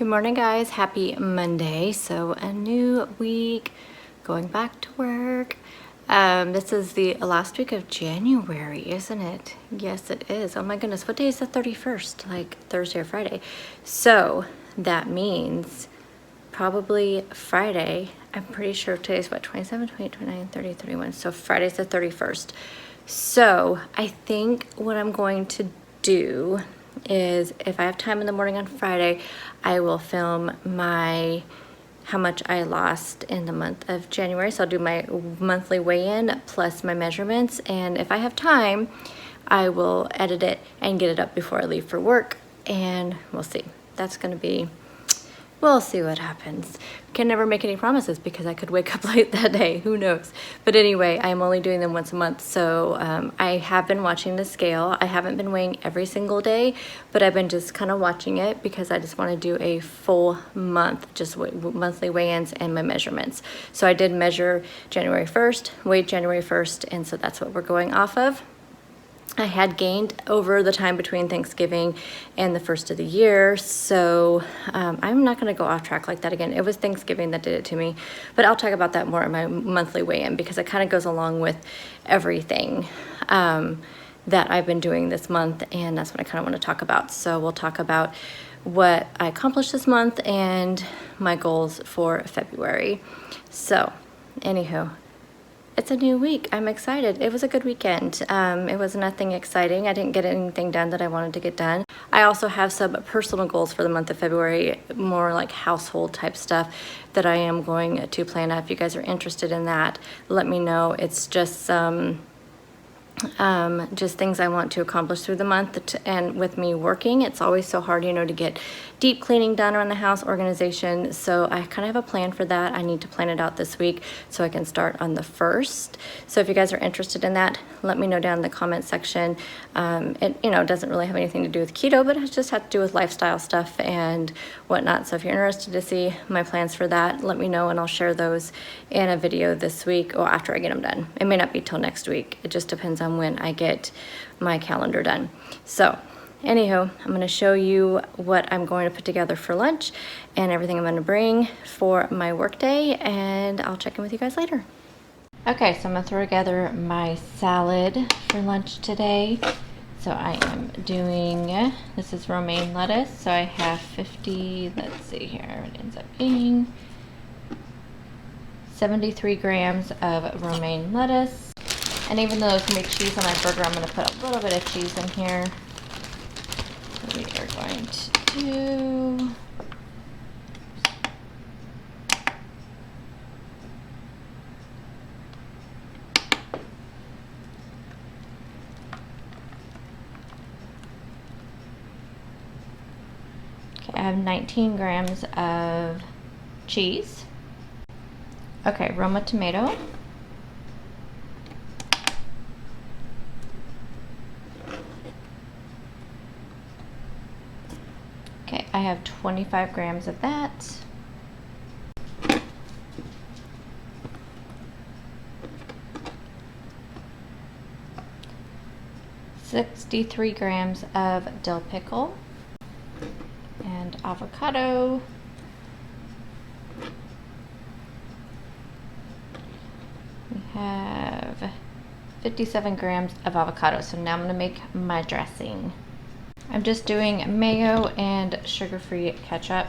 morning, guys. Happy Monday. So a new week, going back to work. This is the last week of January, isn't it? Yes, it is. Oh my goodness, what day is the 31st? Like Thursday or Friday. So that means probably Friday. I'm pretty sure today's what, 27, 28, 29, 30, 31. So Friday's the 31st. So I think what I'm going to do is, if I have time in the morning on Friday, I will film how much I lost in the month of January. So I'll do my monthly weigh-in plus my measurements, and if I have time, I will edit it and get it up before I leave for work, and we'll see. That's gonna be, we'll see what happens. Can never make any promises because I could wake up late that day, who knows. But anyway, I'm only doing them once a month. So I have been watching the scale. I haven't been weighing every single day, but I've been just kind of watching it because I just want to do a full month, just monthly weigh-ins and my measurements. So I did measure January 1st, weighed January 1st, and so that's what we're going off of. I had gained over the time between Thanksgiving and the first of the year, so I'm not going to go off track like that again. It was Thanksgiving that did it to me, but I'll talk about that more in my monthly weigh-in because it kind of goes along with everything that I've been doing this month, and that's what I kind of want to talk about. So we'll talk about what I accomplished this month and my goals for February. So, anywho. It's a new week. I'm excited. It was a good weekend. It was nothing exciting. I didn't get anything done that I wanted to get done. I also have some personal goals for the month of February, more like household type stuff that I am going to plan out. If you guys are interested in that, let me know. It's just just things I want to accomplish through the month. And with me working, it's always so hard, you know, to get deep cleaning done around the house, organization. So I kind of have a plan for that. I need to plan it out this week so I can start on the 1st. So if you guys are interested in that, let me know down in the comment section. It, you know, doesn't really have anything to do with keto, but it just has to do with lifestyle stuff and whatnot. So if you're interested to see my plans for that, let me know and I'll share those in a video this week or after I get them done. It may not be till next week. It just depends on when I get my calendar done. So anywho, I'm going to show you what I'm going to put together for lunch and everything I'm going to bring for my work day, and I'll check in with you guys later. Okay, so I'm going to throw together my salad for lunch today. So I am doing, this is romaine lettuce, so I have 50, let's see here, it ends up being 73 grams of romaine lettuce. And even though there's going to be cheese on my burger, I'm going to put a little bit of cheese in here. So we are going to do I have 19 grams of cheese. Okay, Roma tomato. Okay, I have 25 grams of that. $63 grams of dill pickle and avocado. We have 57 grams of avocado. So now I'm going to make my dressing. I'm just doing mayo and sugar-free ketchup.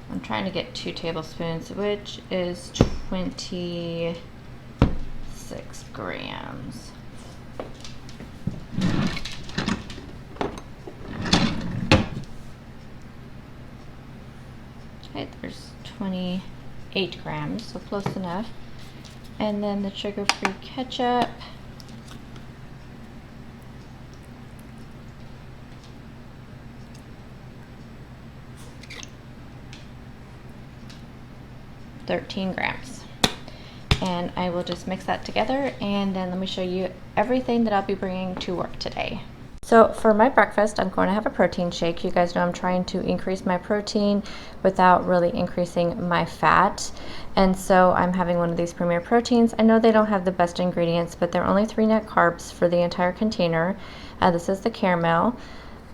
I'm trying to get 2 tablespoons, which is 26 grams. Okay, there's 28 grams, so close enough. And then the sugar-free ketchup. $13 grams. And I will just mix that together, and then let me show you everything that I'll be bringing to work today. So for my breakfast, I'm going to have a protein shake. You guys know I'm trying to increase my protein without really increasing my fat. And so I'm having one of these Premier Proteins. I know they don't have the best ingredients, but they're only 3 net carbs for the entire container. This is the caramel.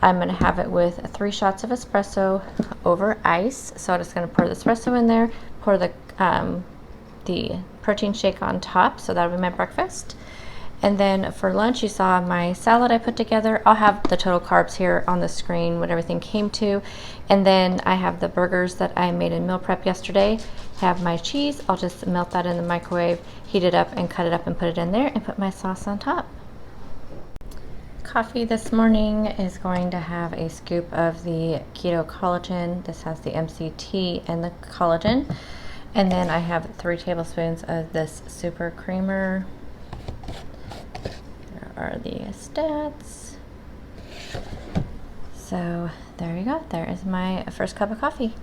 I'm going to have it with 3 shots of espresso over ice. So I'm just going to pour the espresso in there, pour the protein shake on top. So that'll be my breakfast. And then for lunch, you saw my salad I put together. I'll have the total carbs here on the screen, what everything came to. And then I have the burgers that I made in meal prep yesterday. Have my cheese. I'll just melt that in the microwave, heat it up, and cut it up and put it in there and put my sauce on top. Coffee this morning is going to have a scoop of the Keto Collagen. This has the MCT and the collagen. And then I have 3 tablespoons of this super creamer. Are the stats. So there you go. There is my first cup of coffee.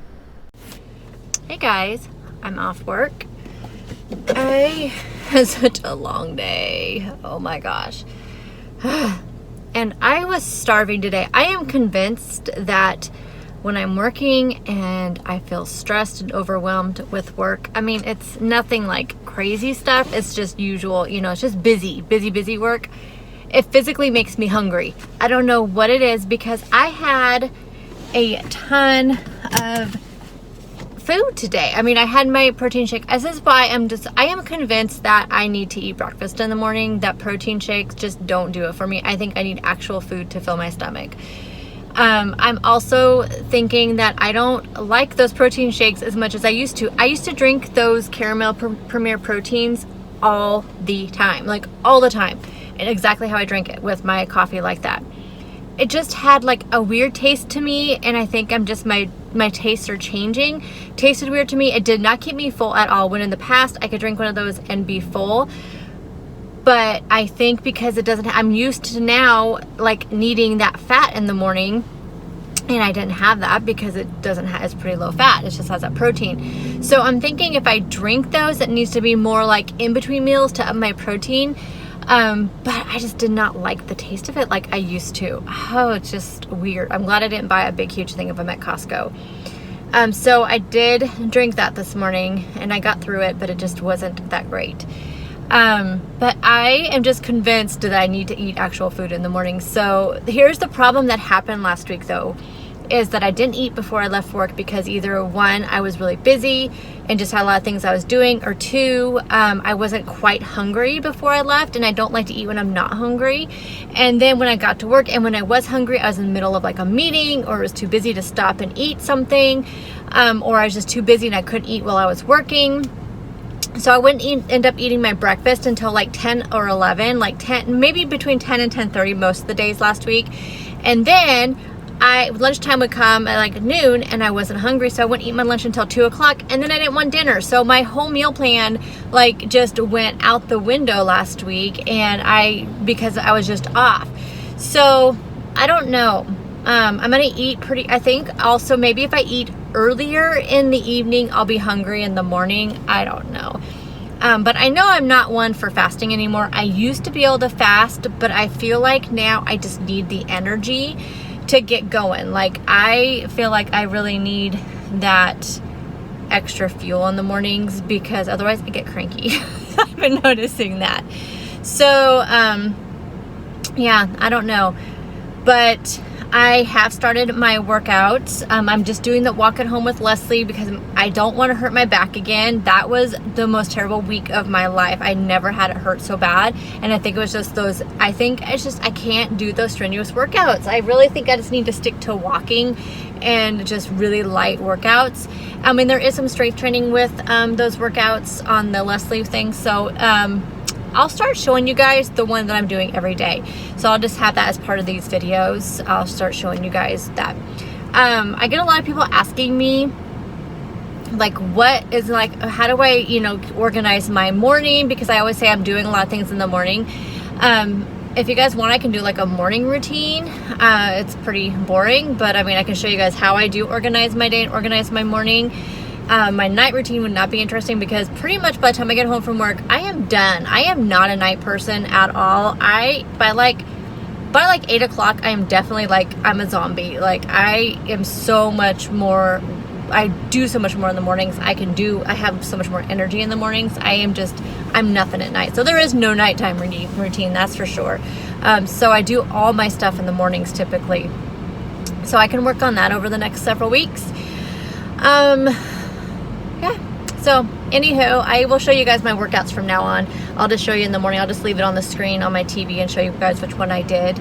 Hey guys, I'm off work. I had such a long day. Oh my gosh. And I was starving today. I am convinced that when I'm working and I feel stressed and overwhelmed with work, I mean, it's nothing like crazy stuff. It's just usual, you know, it's just busy work. It physically makes me hungry. I don't know what it is because I had a ton of food today. I mean, I had my protein shake. This is why I am convinced that I need to eat breakfast in the morning, that protein shakes just don't do it for me. I think I need actual food to fill my stomach. I'm also thinking that I don't like those protein shakes as much as I used to. I used to drink those caramel Premier Proteins all the time, like all the time. And exactly how I drink it, with my coffee like that. It just had like a weird taste to me, and I think I'm just, my tastes are changing. Tasted weird to me. It did not keep me full at all, when in the past I could drink one of those and be full. But I think because it doesn't, I'm used to now like needing that fat in the morning, and I didn't have that because it doesn't have, it's pretty low fat. It just has that protein. So I'm thinking if I drink those, it needs to be more like in between meals to up my protein. But I just did not like the taste of it like I used to. Oh, it's just weird. I'm glad I didn't buy a big, huge thing of them at Costco. So I did drink that this morning and I got through it, but it just wasn't that great. But I am just convinced that I need to eat actual food in the morning. So here's the problem that happened last week though, is that I didn't eat before I left work because either 1, I was really busy and just had a lot of things I was doing, or 2, I wasn't quite hungry before I left, and I don't like to eat when I'm not hungry. And then when I got to work and when I was hungry, I was in the middle of like a meeting, or was too busy to stop and eat something, or I was just too busy and I couldn't eat while I was working. So I wouldn't end up eating my breakfast until like 10 or 11, like 10, maybe between 10 and 10:30 most of the days last week. And then lunchtime would come at like noon and I wasn't hungry, so I wouldn't eat my lunch until 2 o'clock, and then I didn't want dinner. So my whole meal plan like just went out the window last week, and because I was just off. So I don't know. I'm gonna eat I think also maybe if I eat earlier in the evening, I'll be hungry in the morning. I don't know. But I know I'm not one for fasting anymore. I used to be able to fast, but I feel like now I just need the energy to get going. Like I feel like I really need that extra fuel in the mornings, because otherwise I get cranky. I've been noticing that. So yeah, I don't know, but I have started my workouts. I'm just doing the walk at home with Leslie because I don't want to hurt my back again. That was the most terrible week of my life. I never had it hurt so bad. And I think it was just I can't do those strenuous workouts. I really think I just need to stick to walking and just really light workouts. I mean, there is some strength training with those workouts on the Leslie thing. So, I'll start showing you guys the one that I'm doing every day. So I'll just have that as part of these videos. I'll start showing you guys that. I get a lot of people asking me, like, how do I, organize my morning? Because I always say I'm doing a lot of things in the morning. If you guys want, I can do like a morning routine. It's pretty boring, but I mean, I can show you guys how I do organize my day and organize my morning. My night routine would not be interesting because pretty much by the time I get home from work, I am done. I am not a night person at all. By by like 8 o'clock, I am definitely like, I'm a zombie. Like I am so much more, I do so much more in the mornings. I have so much more energy in the mornings. I'm nothing at night. So there is no nighttime routine, that's for sure. So I do all my stuff in the mornings typically. So I can work on that over the next several weeks. Yeah. So anywho, I will show you guys my workouts from now on. I'll just show you in the morning. I'll just leave it on the screen on my TV and show you guys which one I did.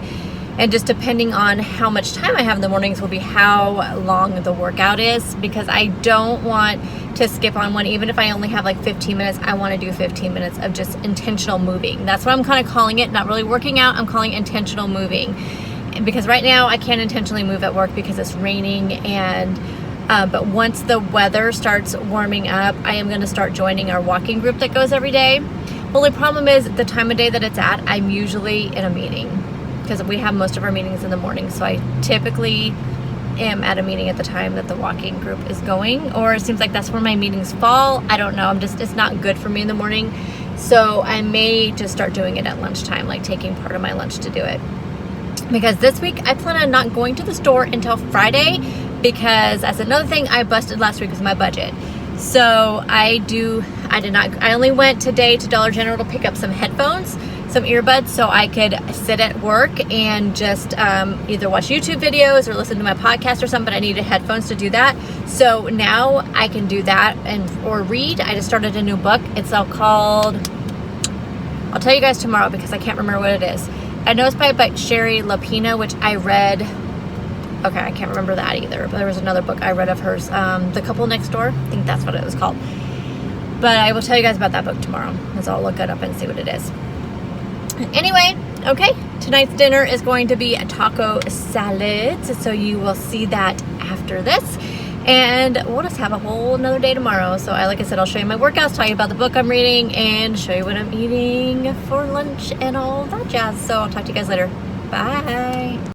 And just depending on how much time I have in the mornings will be how long the workout is, because I don't want to skip on one. Even if I only have like 15 minutes, I want to do 15 minutes of just intentional moving. That's what I'm kind of calling it. Not really working out. I'm calling it intentional moving. Because right now I can't intentionally move at work because it's raining, and but once the weather starts warming up, I am going to start joining our walking group that goes every day. The only problem is the time of day that it's at. I'm usually in a meeting because we have most of our meetings in the morning. So I typically am at a meeting at the time that the walking group is going, or it seems like that's where my meetings fall. I don't know. It's not good for me in the morning. So I may just start doing it at lunchtime, like taking part of my lunch to do it. Because this week I plan on not going to the store until Friday, because that's another thing I busted last week was my budget. So I only went today to Dollar General to pick up some headphones, some earbuds, so I could sit at work and just either watch YouTube videos or listen to my podcast or something, but I needed headphones to do that. So now I can do that or read. I just started a new book. It's all called, I'll tell you guys tomorrow because I can't remember what it is. I know it's by Sherry Lapina, which I read. Okay, I can't remember that either. But there was another book I read of hers, The Couple Next Door. I think that's what it was called. But I will tell you guys about that book tomorrow, as I'll look it up and see what it is. Anyway, okay, tonight's dinner is going to be a taco salad. So you will see that after this. And we'll just have a whole another day tomorrow. So like I said, I'll show you my workouts, tell you about the book I'm reading, and show you what I'm eating for lunch and all that jazz. So I'll talk to you guys later. Bye.